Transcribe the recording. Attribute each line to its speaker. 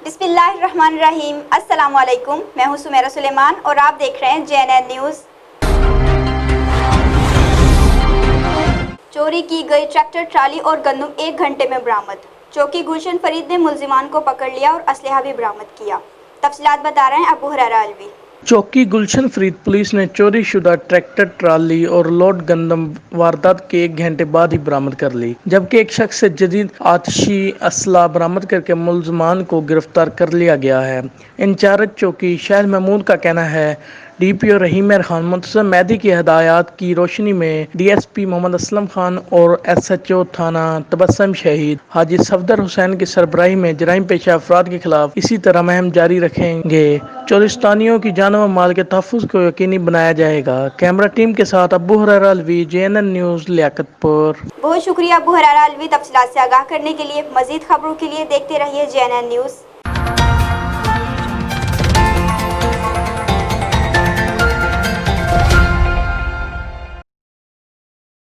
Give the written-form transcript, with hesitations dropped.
Speaker 1: बिस्मिल्लाहिर्रहमानिर्रहीम। अस्सलाम वालेकुम। मैं हूं सुमेरा सुलेमान और आप देख रहे हैं JNN न्यूज़। चोरी की गई ट्रैक्टर ट्राली और गंदम 1 घंटे में बरामद। चौकी गुलशन फरीद ने मुलजिमान को पकड़ लिया और असलहा भी बरामद किया। तफसीलात बता रहे हैं अबू हुरैरा अलवी।
Speaker 2: चौकी गुलशन फरीद पुलिस ने चोरी शुदा ट्रैक्टर ट्राली और लोड गंदम वारदात के 1 घंटे बाद ही बरामद कर ली, जबकि एक शख्स से जदीद आतिशी असला बरामद करके मुलजमान को गिरफ्तार कर लिया गया है। इंचार्ज चौकी शाहिद महमूद का कहना है DPO रहीम खान मुंतज़िम मेहदी की हदायत की रोशनी में DSP मोहम्मद असलम खान और SHO थाना तबस्सुम शहीद हाजी सफदर हुसैन की सरबराही में जराइम पेशा अफराद के खिलाफ इसी तरह मुहिम जारी रखेंगे। चोरिस्तानियों की जान व माल के तहफ़्फ़ुज़ को यकीनी बनाया जाएगा। कैमरा टीम के साथ अबू हुरैरा अलवी, JNN न्यूज़, लियाकतपुर।
Speaker 1: बहुत शुक्रिया अबू हुरैरा अलवी तफसीलात से आगाह करने के लिए। मज़ीद खबरों के लिए देखते रहिए JNN न्यूज़।